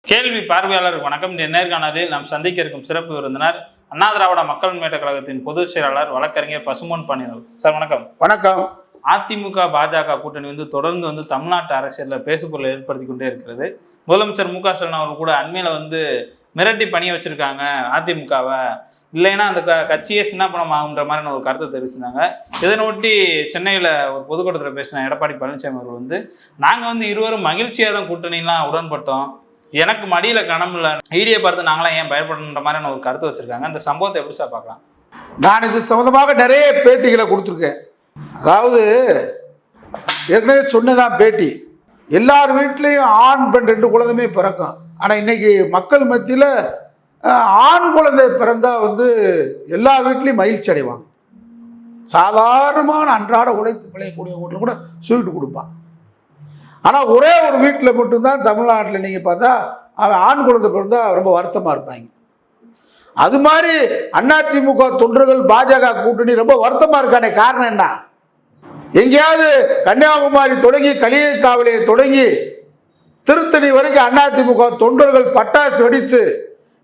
கேள்வி பார்வையாளருக்கு வணக்கம். இந்த நேர்காணலில் நாம் சந்திக்க இருக்கும் சிறப்பு விருந்தினர் அண்ணா திராவிட மக்கள் முன்னேற்ற கழகத்தின் பொதுச் செயலாளர் வழக்கறிஞர் பசும்பொன் பாண்டியன் சார். வணக்கம். வணக்கம். அதிமுக பாஜக கூட்டணி தொடர்ந்து தமிழ்நாட்டு அரசியலில் பேசுபொருளை ஏற்படுத்தி கொண்டே இருக்கிறது. முதலமைச்சர் மு க ஸ்டாலின் அவர் கூட அண்மையில மிரட்டி பணிய வச்சிருக்காங்க அதிமுகவை, இல்லைன்னா அந்த கட்சியே சின்னப்பணம் ஆகுன்ற மாதிரி ஒரு கருத்தை தெரிவிச்சிருந்தாங்க. இதனொட்டி சென்னையில் ஒரு பொதுக்கூட்டத்தில் பேசின எடப்பாடி பழனிசாமி அவர்கள் நாங்கள் இருவரும் மகிழ்ச்சியாக தான் கூட்டணிலாம் உடன்பட்டோம், எனக்கு மடியில கணம் இல்லை, ஈடியை பார்த்து நாங்களாம் ஏன் பயப்படுன்ற மாதிரி ஒரு கருத்து வச்சிருக்காங்க. அந்த சம்பவத்தை எப்படி சார் பார்க்கலாம்? நான் இது சம்பந்தமாக நிறைய பேட்டிகளை கொடுத்துருக்கேன். அதாவது ஏற்கனவே சொன்னதான் பேட்டி, எல்லார் வீட்லேயும் ஆண் பெண் 2 குழந்தையுமே பிறக்கும். ஆனால் இன்னைக்கு மக்கள் மத்தியில் ஆண் குழந்தை பிறந்தா எல்லா வீட்லேயும் மகிழ்ச்சி அடைவாங்க. சாதாரணமான அன்றாட உழைத்து பிழைக்கக்கூடிய வீட்டில் கூட ஸ்வீட் கொடுப்பான். ஆனால் ஒரே ஒரு வீட்டில் மட்டும்தான் தமிழ்நாட்டில் நீங்கள் பார்த்தா அவன் ஆண் குழந்தை பிறந்தா ரொம்ப வருத்தமாக இருப்பாங்க. அது மாதிரி அதிமுக தொண்டர்கள் பாஜக கூட்டணி ரொம்ப வருத்தமாக இருக்கானே. காரணம் என்ன? எங்கேயாவது கன்னியாகுமரி தொடங்கி களியக்காவிலே தொடங்கி திருத்தணி வரைக்கும் அதிமுக தொண்டர்கள் பட்டாசு வெடித்து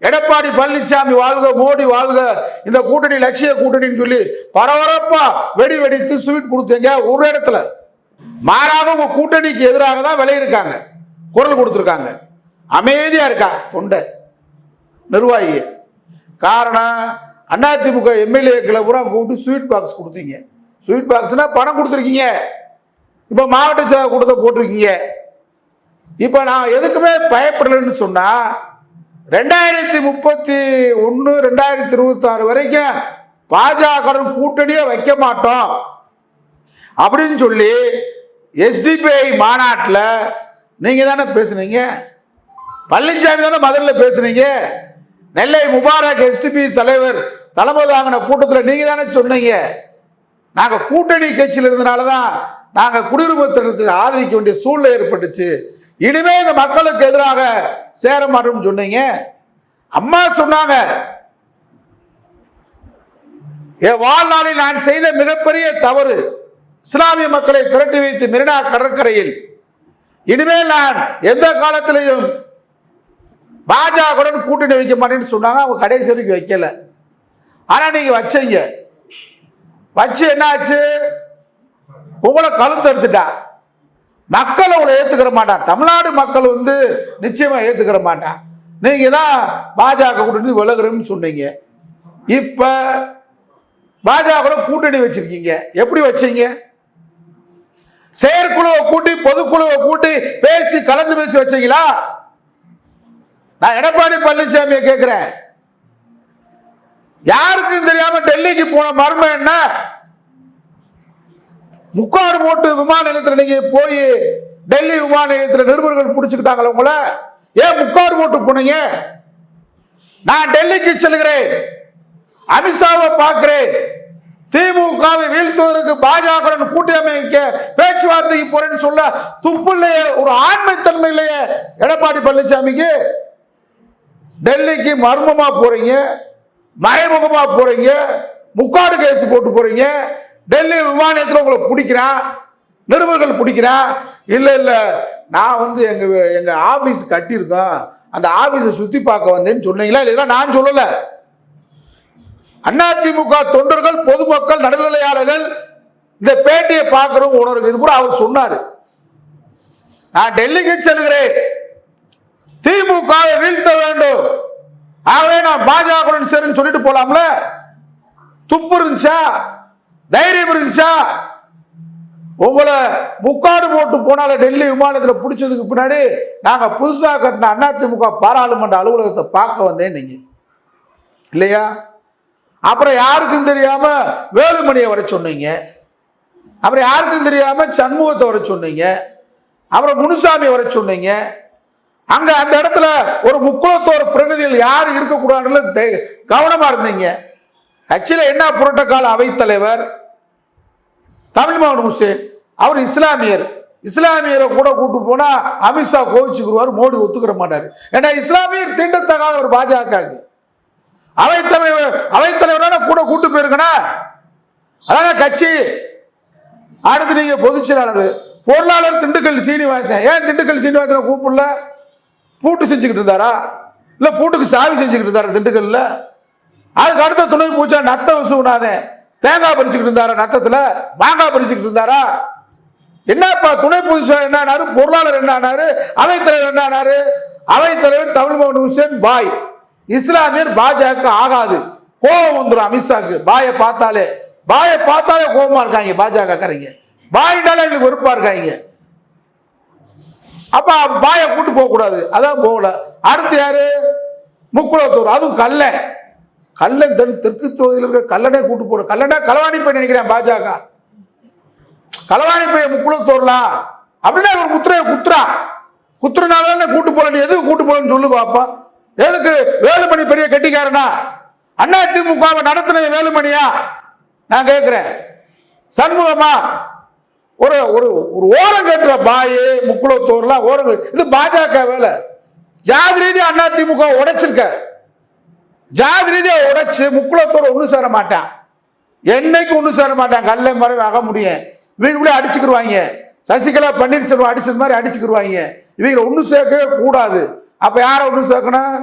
எடப்பாடி பழனிசாமி வாழ்க, மோடி வாழ்க, இந்த கூட்டணி லட்சிய கூட்டணின்னு சொல்லி பரபரப்பா வெடித்து ஸ்வீட் கொடுத்தீங்க. ஒரு இடத்துல மாறாக உங்க கூட்டணிக்கு எதிராக தான் விளையிருக்காங்க, குரல் கொடுத்துருக்காங்க, அமைதியா இருக்கா தொண்டை நிர்வாகி. காரணம் அதிமுக எம்எல்ஏக்களை பூரா கூப்பிட்டு ஸ்வீட் பாக்ஸ் கொடுத்தீங்க. ஸ்வீட் பாக்ஸ்னா பணம் கொடுத்துருக்கீங்க. இப்போ மாவட்ட செயலாளர் கூட்டத்தை போட்டிருக்கீங்க. இப்போ நான் எதுக்குமே பயப்படலைன்னு சொன்னா 2031 2026 வரைக்கும் பாஜக கூட்டணியே வைக்க மாட்டோம் அப்படின்னு சொல்லி எஸ்டிபிஐ மாநாட்டில் நீங்க தானே பேசுனீங்க, பழனிசாமி தானே முதல்ல பேசுனீங்க. நெல்லை முபாரக் எஸ்டிபி தலைவர் தலைமை தாங்கின கூட்டத்தில் நீங்க தானே சொன்னீங்க, நாங்கள் கூட்டணி கட்சியில் இருந்தனால தான் நாங்கள் குடியுரிமை திட்டத்தை ஆதரிக்க வேண்டிய சூழ்நிலை ஏற்பட்டுச்சு, இனிமே இந்த மக்களுக்கு எதிராக சேர மாட்டோம்னு சொன்னீங்க. அம்மா சொன்னாங்க, என் வாழ்நாளில் நான் செய்த மிகப்பெரிய தவறு இஸ்லாமிய மக்களை திரட்டி வைத்து மெரினா கடற்கரையில் இனிமேல் நான் எந்த காலத்திலையும் பாஜகவுடன் கூட்டணி வைக்க மாட்டேன்னு சொன்னாங்க. அவங்க கடைசி வரைக்கும் வைக்கல. ஆனா நீங்க வச்சீங்க. வச்சு என்ன ஆச்சு? உங்களை கழுத்து எடுத்துட்டா. மக்கள் உங்களை ஏத்துக்கிற மாட்டான். தமிழ்நாடு மக்கள் நிச்சயமா ஏத்துக்கிற மாட்டான். நீங்க தான் பாஜக கூட்டணி விலகுறோம்னு சொன்னீங்க. இப்ப பாஜக கூட்டணி வச்சிருக்கீங்க. எப்படி வச்சீங்க? செயற்குழுவை கூட்டி பொதுக்குழுவை கூட்டி பேசி கலந்து பேசி வச்சீங்களா? நான் எடப்பாடி பழனிசாமியை கேட்கிறேன், யாருக்கும் தெரியாம டெல்லிக்கு போன மர்மம் என்ன? முக்காடு போட்டு விமான நிலையத்தில் நீங்க போய் டெல்லி விமான நிலையத்தில் நிருபர்கள் பிடிச்சுக்கிட்டாங்களா உங்களை? ஏன் முக்காடு போட்டு போனீங்க? நான் டெல்லிக்கு செல்கிறேன், அமித்ஷாவை பார்க்கிறேன், திமுகவை வீழ்த்துவதற்கு பாஜக கூட்டணி அமைக்க பேச்சுவார்த்தைக்கு போறேன்னு சொல்ல துப்பு இல்லையே, ஒரு ஆண்மைத்தன்மை இல்லையே எடப்பாடி பழனிசாமிக்கு? டெல்லிக்கு மர்மமா போறீங்க, மறைமுகமா போறீங்க, முக்காடு கேஸ் போட்டு போறீங்க. டெல்லி விமானத்தில் உங்களை பிடிக்கிறான், நிருபர்கள் பிடிக்கிறான். இல்ல இல்ல நான் எங்க ஆபீஸ் கட்டியிருக்கோம், அந்த ஆபீஸை சுத்தி பார்க்க வந்தேன்னு சொன்னீங்களா? இல்லையா? நான் சொல்லல. அதிமுக தொண்டர்கள், பொதுமக்கள், நடுநிலையாளர்கள் இந்த பேட்டியை பார்க்கிறோம் உணர்வு. இது கூட அவர் சொன்னாரு, நான் டெல்லிக்கு செல்கிறேன், திமுகவை வீழ்த்த வேண்டும், ஆகவே நான் பாஜக சேருன்னு சொல்லிட்டு போலாம்ல. துப்பு இருந்துச்சா? தைரியம் இருந்துச்சா? உங்களை முக்காடு போட்டு போனால டெல்லி விமானத்தில் பிடிச்சதுக்கு பின்னாடி நாங்க புதுசாக கட்டின அதிமுக பாராளுமன்ற அலுவலகத்தை பார்க்க வந்தேன் நீங்க இல்லையா? அப்புறம் யாருக்கும் தெரியாம வேலுமணியை வர சொன்னீங்க, அப்புறம் யாருக்கும் தெரியாம சண்முகத்தை வர சொன்னீங்க, அப்புறம் முனுசாமி வர சொன்னீங்க. அங்க அந்த இடத்துல ஒரு முக்குளத்தோர் பிரதிநிதிகள் யார் இருக்கக்கூடாதுன்னு கவனமா இருந்தீங்க. கட்சியில என்ன புரோட்டோகால்? அவைத்தலைவர் தமிழ்மகன் ஹுசேன், அவர் இஸ்லாமியர், இஸ்லாமியரை கூட கூட்டு போனா அமித்ஷா கோவிச்சுக்குருவார், மோடி ஒத்துக்கிற மாட்டாரு. ஏன்னா இஸ்லாமியர் தீண்டத்தகாத ஒரு பாஜக அவைத்தலைவரான கூட கூட்டு போயிருக்கணும். அதான கட்சி. அடுத்து நீங்க பொதுச் செயலாளர், பொருளாளர் திண்டுக்கல் சீனிவாசன். ஏன் திண்டுக்கல் சீனிவாசனை கூப்பிடல? பூட்டு செஞ்சுக்கிட்டு இருந்தாரா? இல்லை பூட்டுக்கு சாவி செஞ்சுக்கிட்டு இருந்தாரா திண்டுக்கல்ல? அதுக்கு அடுத்த துணை பூச்சா நத்த விசுவனாதே தேங்காய் பறிச்சுக்கிட்டு இருந்தாரா? நத்தத்தில் மாங்காய் பறிச்சுக்கிட்டு இருந்தாரா? என்னப்பா துணை பூச்சா என்ன ஆனாரு? பொருளாளர் என்ன ஆனாரு? அவைத்தலைவர் என்ன ஆனாரு? அவைத்தலைவர் தமிழ்மோகன் ஹுசேன் பாய். இஸ்லாமியர் பாஜக ஆகாது. கோபம் வந்துடும் அமித்ஷாக்கு. பாயை பார்த்தாலே கோபமா இருக்காங்க பாஜக காரங்க. பாயினால எங்களுக்கு வெறுப்பா இருக்காங்க. அப்ப பாயை கூட்டு போக கூடாது, அதான் போகல. அடுத்து யாரு? முக்குளத்தூர், அதுவும் கல்லன் தெற்கு தொகுதியில் இருக்கிற கல்லனை கூட்டு போட. கல்லனா களவாணி போய் நினைக்கிறேன் பாஜக. களவாணி போய் முக்குளத்தூர்லாம் அப்படின்னா ஒரு முத்திரையை குத்துறனால கூட்டு போல. நீ எதுக்கு கூட்டு போலன்னு சொல்லு பாப்பா. எதுக்கு? வேலுமணி பெரிய கெட்டிக்காரனா? அதிமுகவை நடத்தின வேலுமணியா? நான் கேட்கிறேன். சண்முகமா? ஒரு ஒரு ஒரு ஓரம் கட்டுற பாய் முக்குளத்தூர்லாம் ஓரம். இது பாஜக வேலை. ஜாதி ரீதியா அதிமுக உடைச்சிருக்க. ஜாதி ரீதியா உடைச்சு முக்குளத்தூர் ஒண்ணு சேர மாட்டான். என்னைக்கு ஒண்ணு சேர மாட்டான். கல்லை மரம் ஆக முடியும். வீட்டுக்குள்ளே அடிச்சுக்கிடுவாங்க. சசிகலா பன்னீர்செல்வம் அடிச்சது மாதிரி அடிச்சுக்கிடுவாங்க. இவங்களை ஒண்ணு சேர்க்கவே கூடாது. அப்ப யார ஒண்ணு சேர்க்கணும்?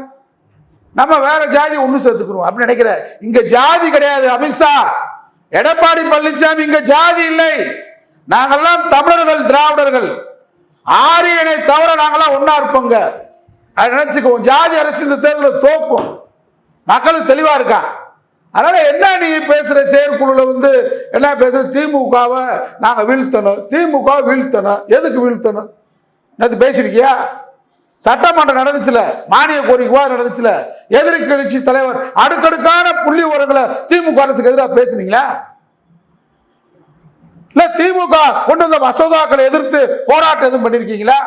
நம்ம வேற ஜாதி ஒண்ணு சேர்த்துக்கிறோம் அப்படின்னு நினைக்கிற. இங்க ஜாதி கிடையாது. அமித்ஷா, எடப்பாடி பழனிசாமி, இங்க ஜாதி இல்லை. நாங்கெல்லாம் தமிழர்கள், திராவிடர்கள். ஆரியனை தவிர நாங்கெல்லாம் ஒன்னா இருப்போங்க. அதை நினைச்சுக்குவோம். ஜாதி அரசு இந்த தேர்தலில் தோக்கும். மக்களுக்கு தெளிவா இருக்கா. அதனால என்ன நீ பேசுற? செயற்குழுல என்ன பேசுற? திமுகவை நாங்க வீழ்த்தணும், திமுகவை வீழ்த்தணும். எதுக்கு வீழ்த்தணும்? நேற்று பேசிருக்கியா? சட்டமன்றம் நடந்துச்சுல, மானிய கோரிக்கை நடந்துச்சுல, எதிர்கட்சி தலைவர் அடுக்கடுக்கான புள்ளி உரங்களை திமுக அரசுக்கு எதிராக பேசுனீங்களா? இல்ல திமுக கொண்டு வந்த மசோதாக்களை எதிர்த்து போராட்டம் எதுவும் பண்ணிருக்கீங்களா?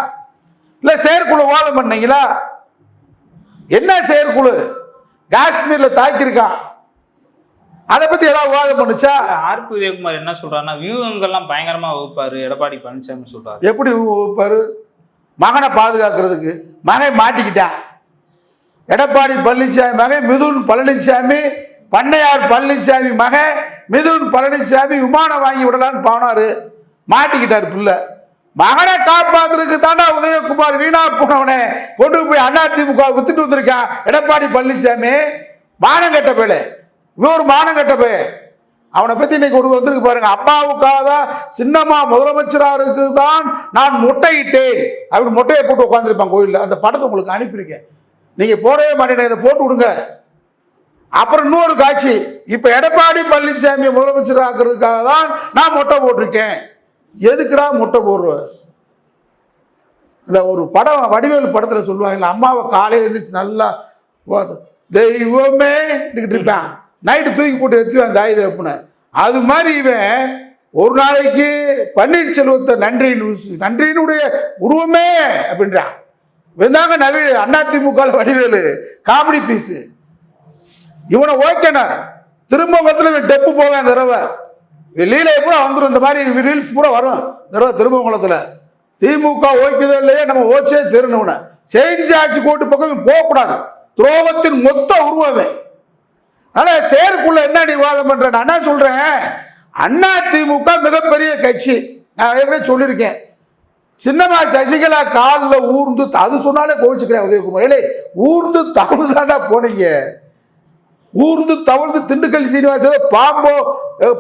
இல்ல செயற்குழு வாதம் பண்ணீங்களா? என்ன செயற்குழு? காஷ்மீர்ல தாக்கியிருக்கான், அதை பத்தி ஏதாவது விவாதம் பண்ணுச்சா? ஆர்பி உதயகுமார் என்ன சொல்றாருன்னா, வியூகங்கள்லாம் பயங்கரமா வகுப்பாரு எடப்பாடி பழனிசாமி சொல்றாரு. எப்படி வகுப்பாரு? மகனை பாதுகாக்கிறதுக்கு. மகன் மாட்டிக்கிட்டான். எடப்பாடி பழனிசாமி மகன் மிதுன் பழனிசாமி, பண்ணையார் பழனிசாமி மகன் மிதுன் பழனிசாமி விமானம் வாங்கி விடலான்னு போனாரு. மாட்டிக்கிட்டாரு பிள்ளை. மகனை காப்பாத்துறதுக்கு தாண்டா உதயகுமார் வீணா போனவனே கொண்டு போய் அதிமுக வித்துட்டு வந்திருக்கான் எடப்பாடி பழனிசாமி. மானம் கெட்ட பேல. இவர் மானம் கெட்ட பே. அவனை பத்தி இன்னைக்கு ஒரு வந்திருக்கு பாருங்க. அம்மாவுக்காக தான் சின்னம்மா முதலமைச்சராருக்கு தான் நான் மொட்டையிட்டேன் அப்படின்னு மொட்டையை போட்டு உட்காந்துருப்பான் கோயிலில். அந்த படத்தை உங்களுக்கு அனுப்பியிருக்கேன். நீங்க போடவே மாட்டேன், இதை போட்டு விடுங்க. அப்புறம் இன்னொரு காட்சி. இப்ப எடப்பாடி பழனிசாமி முதலமைச்சர் ஆக்குறதுக்காக தான் நான் மொட்டை போட்டிருக்கேன். எதுக்குடா மொட்டை போடுற? இந்த ஒரு படம் வடிவேலு படத்துல சொல்லுவாங்க, அம்மாவை காலையில் எழுந்திரிச்சு நல்லா தெய்வமே இருப்பான், நைட்டு தூக்கி போட்டு எத்துவேன் தாய் தகப்பனை. அது மாதிரி இவன் ஒரு நாளைக்கு பன்னீர்செல்வத்தை நன்றியினுடைய உருவமே அப்படின்றான். இவந்தாங்க அதிமுக வடிவேலு காமெடி பீஸ். இவனை ஓகேனா திரும்ப இவன் டெப்பு போவேன். தடவை லீலை பூரா வந்துடும். இந்த மாதிரி ரீல்ஸ் பூரா வரும் தடவை திருமங்கலத்தில். திமுக ஓய்க்குதோ இல்லையே, நம்ம ஓச்சே திருநவன செஞ்சு ஆட்சி கோட்டு பக்கம் போகக்கூடாது. துரோகத்தின் மொத்த உருவமே. ஆனா செயற்குள்ள என்ன விவாதம் பண்ற? நான் என்ன சொல்றேன், அதிமுக மிகப்பெரிய கட்சி. நான் ஏற்கனவே சொல்லியிருக்கேன். சின்னம்மா சசிகலா காலில் ஊர்ந்து, அது சொன்னாலே கோவிச்சுக்கிறேன் உதயகுமார். ஊர்ந்து தவழ்ந்தாண்டா போனீங்க. ஊர்ந்து தவழ்ந்து திண்டுக்கல் சீனிவாச பாம்போ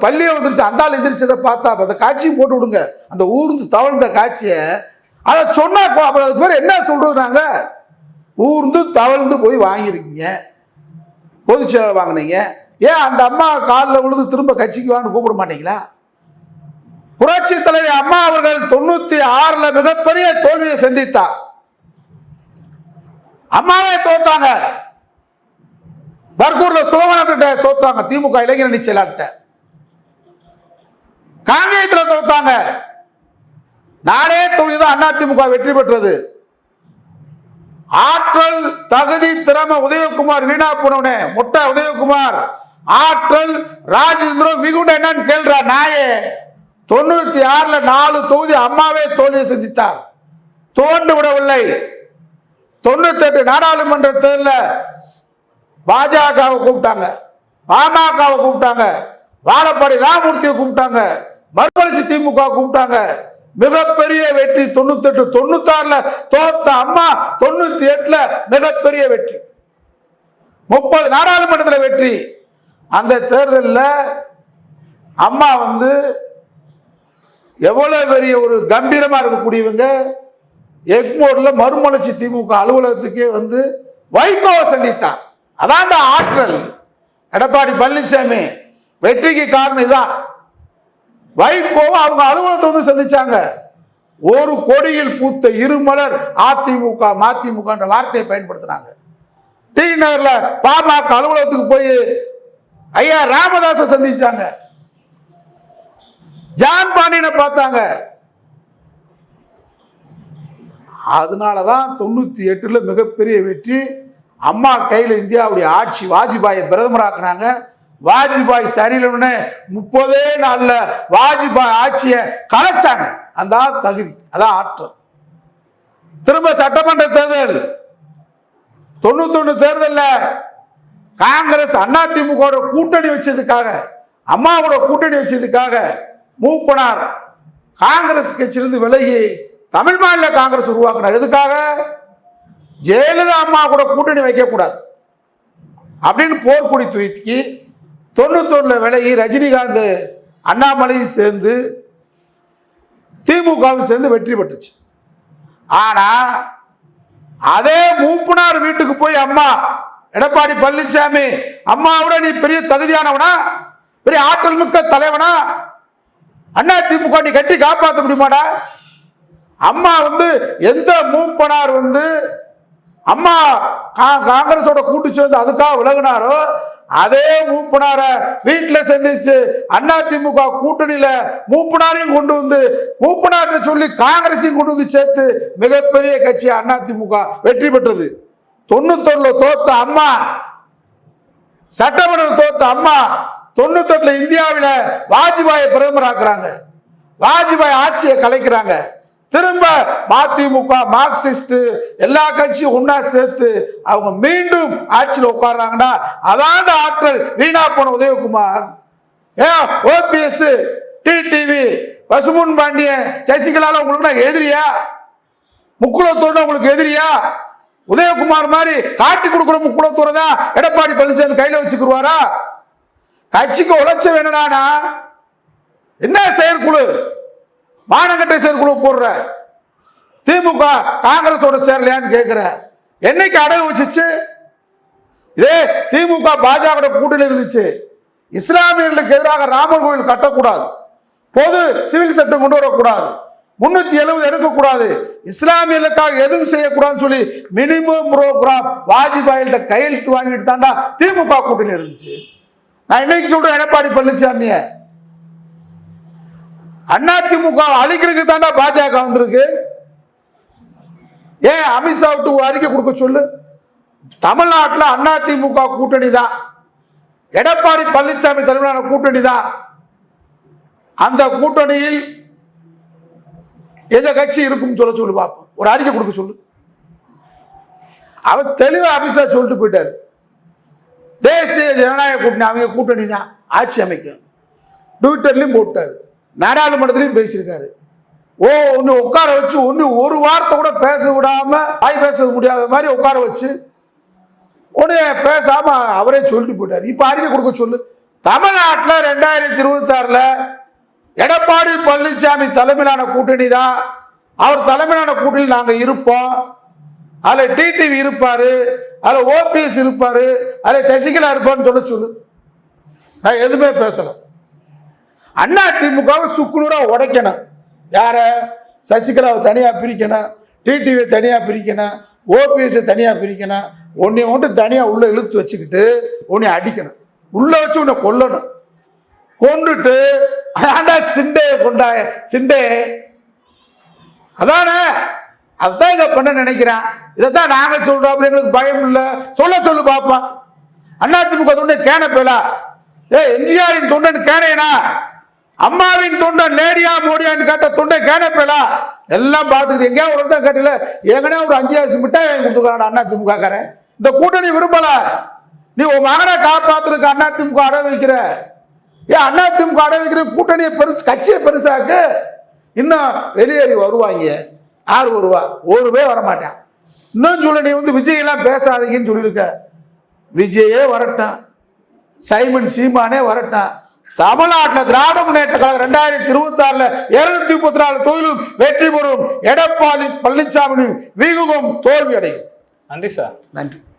பள்ளியை வந்துருச்சு, அந்த ஆள் எதிர்ச்சதை பார்த்தா அந்த காட்சியும் போட்டு விடுங்க. அந்த ஊர்ந்து தவழ்ந்த காட்சியை அதை சொன்னா அப்புறம் அதுக்கு பேர் என்ன சொல்றது? நாங்க ஊர்ந்து தவழ்ந்து போய் வாங்கிருக்கீங்க, பொதுச் செயலர் வாங்கினீங்க. ஏன் அந்த அம்மா காலில் விழுந்து திரும்ப கட்சிக்கு வான்னு கூப்பிட மாட்டீங்களா? புரட்சி தலைவி அம்மா அவர்கள் 96 மிகப்பெரிய தோல்வியை சந்தித்தார். அம்மாவே தோத்தாங்க. பர்கூர்ல சுலோகநாத்திட்ட தோத்தாங்க. திமுக இளைஞரணி செயலாளர்கிட்ட. காங்கேயத்தில் தோத்தாங்க. நானே தொகுதிதான் அதிமுக வெற்றி பெற்றது. ஆற்றல், தகுதி, திறமை உதயகுமார் வீணா போனவனே முட்டை உதயகுமார். ஆற்றல் ராஜேந்திரம் மிகுண்ட என்னன்னு கேள்றா நாயே. 96 4 தொகுதி அம்மாவே தோல்வியை சந்தித்தார். தோண்டு விடவில்லை. 98 நாடாளுமன்ற தேர்தலில் பாஜகவை கூப்பிட்டாங்க, பாமகவை கூப்பிட்டாங்க, வாழப்பாடி ராமமூர்த்தியை கூப்பிட்டாங்க, மறுமலர்ச்சி திமுக கூப்பிட்டாங்க. மிகப்பெரிய வெற்றி. 98 96 தோத்த அம்மா 96 98 மிகப்பெரிய வெற்றி, 30 நாடாளுமன்றத்தில் வெற்றி. அந்த தேர்தலில் அம்மா வந்து எவ்வளவு பெரிய ஒரு கம்பீரமா இருக்கக்கூடியவங்க, எக்மோர்ல மறுமலர்ச்சி திமுக அலுவலகத்துக்கே வந்து வைகோவை சந்தித்தார். அதான்டா ஆற்றல். எடப்பாடி பழனிசாமி வெற்றிக்கு காரணம் இதான். வைகோவை அவங்க அலுவலகத்தை வந்து சந்திச்சாங்க. ஒரு கொடியில் பூத்த இருமலர் அதிமுக மதிமுக என்ற வார்த்தையை பயன்படுத்தினாங்க. டி நகர்ல பாமக அலுவலகத்துக்கு போய் ஐயா ராமதாஸை சந்திச்சாங்க, ஜான் பாண்டியனை பார்த்தாங்க. அதனாலதான் 98 மிகப்பெரிய வெற்றி. அம்மா கையில் இந்தியாவுடைய ஆட்சி, வாஜ்பாயை பிரதமராக்குனாங்க. வாஜ்பாய் சரியில்லைன்னு 30 நாள்ல வாஜ்பாய் ஆட்சியை கலைச்சாங்க. அந்த தகுதி, அதான் ஆற்றல். திரும்ப சட்டமன்ற தேர்தல் 91 தேர்தலில் காங்கிரஸ் அதிமுக கூட்டணி வச்சதுக்காக, அம்மாவோட கூட்டணி வச்சதுக்காக மூப்பனார் காங்கிரஸ் கட்சியிலிருந்து விலகி தமிழ் மாநில காங்கிரஸ் உருவாக்கினார். எதுக்காக? ஜெயலலிதா அம்மா கூட கூட்டணி வைக்கக்கூடாது அப்படின்னு போர்க்குடி தூக்கி 91 விலகி ரஜினிகாந்த் அண்ணாமலையும் சேர்ந்து திமுகவும் சேர்ந்து வெற்றி பெற்றுச்சு. ஆனா அதே மூப்பனார் வீட்டுக்கு போய் அம்மா எடப்பாடி பழனிசாமி, அம்மாவோட நீ பெரிய தகுதியானவனா, பெரிய ஆற்றல் மிக்க தலைவனா, அண்ணா திமுக நீ கட்டி காப்பாற்ற முடியுமாடா? அம்மா வந்து எந்த மூப்பனார் வந்து அம்மா காங்கிரஸோட கூட்டு சேர்ந்து அதுக்காக விலகினாரோ அதே மூப்பனார வீட்டில் சந்திச்சு அண்ணா திமுக கூட்டணியில மூப்பனாரையும் கொண்டு வந்து மூப்பனார் சொல்லி காங்கிரஸையும் கொண்டு வந்து சேர்த்து மிகப்பெரிய கட்சி அண்ணா திமுக வெற்றி பெற்றது. 91 தோத்த அம்மா, சட்டமன்றம் தோத்த அம்மா 98 இந்தியாவில வாஜ்பாயை பிரதமர் ஆக்குறாங்க. வாஜ்பாய் ஆட்சியை கலைக்கிறாங்க. திரும்ப மதிமுக மார்க்சிஸ்ட் எல்லா கட்சியும் ஒன்னா சேர்த்து அவங்க மீண்டும் ஆட்சியில் உட்கார்றாங்கன்னா அதாண்ட ஆற்றல். வீணா போன உதயகுமார், ஓபிஎஸ், டிடிவி, பசுமுன் பாண்டியன், சசிகலால உங்களுக்கு எதிரியா? முக்குளத்தோடு உங்களுக்கு எதிரியா? உதயகுமார் மாதிரி காட்டி கொடுக்குற முக்குளத்தோட தான் எடப்பாடி பழனிசாமி கையில வச்சுக்குருவாரா? கட்சிக்கு உழைச்ச வேணானா என்ன செயற்குழு, மானங்கட்டை செயற்குழு போடுற? திமுக காங்கிரஸோட சேரலையான்னு கேட்கிற. என்னைக்கு அடகு வச்சுச்சு? இதே திமுக பாஜக கூட்டணி இருந்துச்சு. இஸ்லாமியர்களுக்கு எதிராக ராமர் கோயில் கட்டக்கூடாது, பொது சிவில் சட்டம் கொண்டு வரக்கூடாது, 370 எடுக்கக்கூடாது, இஸ்லாமியர்களுக்காக எதுவும் செய்யக்கூடாதுன்னு சொல்லி மினிமம் ப்ரோக்ராம் வாஜ்பாயிட்ட கையெழுத்து வாங்கிட்டு தாண்டா திமுக கூட்டணி இருந்துச்சு. நான் இன்னைக்கு சொல்றேன், எடப்பாடி பழனிசாமிய அண்ணா திமுக அழிக்கிறதுக்கு தாண்டா பாஜக வந்திருக்கு. ஏன் அமித்ஷா விட்டு அறிக்கை கொடுக்க சொல்லு. தமிழ்நாட்டில் அண்ணா திமுக கூட்டணி தான், எடப்பாடி பழனிசாமி தலைமையிலான கூட்டணி தான். அந்த கூட்டணியில் எந்த கட்சி இருக்கும் சொல்ல சொல்லு பார்ப்போம். ஒரு அறிக்கை கொடுக்க சொல்லு. அவர் தெளிவா அமித்ஷா சொல்லிட்டு போயிட்டாரு, தேசிய ஜனநாயக கூட்டணி அவங்க கூட்டணி தான் ஆட்சி அமைக்கும். ட்விட்டர்லையும் போட்டாரு, நாடாளுமன்றத்திலையும் பேசியிருக்காரு. ஒன்னு உட்கார வச்சு ஒரு வார்த்தை கூட பேச விடாம, வாய் பேச முடியாத மாதிரி உட்கார வச்சு ஒன்னு பேசாம அவரே சொல்லிட்டு போயிட்டாரு. இப்ப அறிக்கை கொடுக்க சொல்லு. தமிழ்நாட்டில் 2026 எடப்பாடி பழனிசாமி தலைமையிலான கூட்டணி தான், அவர் தலைமையிலான கூட்டணி நாங்க இருப்போம். அதுல டிடிவி இருப்பாரு, அதுல ஓபிஎஸ் இருப்பாரு, அதுல சசிகலா இருப்பான்னு சொல்ல சொல்லு. நான் எதுவுமே பேசல. அண்ணா திமுகவை சுக்குநூறா உடைக்கணும். யார? சசிகலாவை தனியா பிரிக்கணும், டிடிவி தனியா பிரிக்கணும், ஓபிஎஸ் தனியா பிரிக்கணும். உன்னை மட்டும் தனியா உள்ள இழுத்து வச்சுக்கிட்டு உன்னை அடிக்கணும், உள்ள வச்சு உன்னை கொல்லணும். கொண்டுட்டு ஆண்டா சிண்டே கொண்டாய சிண்டே, அதானே அதுதான் இங்க பண்ண நினைக்கிறேன். இதைத்தான் நாங்க சொல்றோம். எங்களுக்கு பயம் இல்லை, சொல்ல சொல்லு பாப்போம். அண்ணா திமுக தொண்டன் கேனப்பேலா? எம்ஜிஆரின் தொண்டன் கேனையனா? அம்மாவின் தொண்டன் லேடியா மோடியான்னு கேட்ட தொண்டை கேனப்பேலா? எல்லாம் பார்த்துக்கிட்டு எங்கேயா ஒரு தான் கேட்டல, எங்கன்னா ஒரு 5 மிட்டாய் வாங்கி கொடுத்துருக்கான் அண்ணா திமுக காரன். இந்த கூட்டணி விரும்பல. நீ உன் மகனை காப்பாத்துறதுக்கு அண்ணா திமுக அட வைக்கிற. ஏன் அண்ணா திமுக அட வைக்கிற? கூட்டணியை பெருசு, கட்சியை பெருசாக்கு. இன்னும் வெளியேறி வருவாங்க. யார் வருவா? ஒரு பேர் வரமாட்டான். இன்னும் சொல்ல, நீ வந்து விஜய் எல்லாம் பேசாதீங்கன்னு சொல்லியிருக்க. விஜயே வரட்டான், சைமன் சீமானே வரட்டான். தமிழ்நாட்டில் திராவிட முன்னேற்ற கழகம் 2026 234 தொகுதியிலும் வெற்றி பெறும். எடப்பாடி பழனிசாமி வீகம் தோல்வி அடையும். நன்றி சார். நன்றி.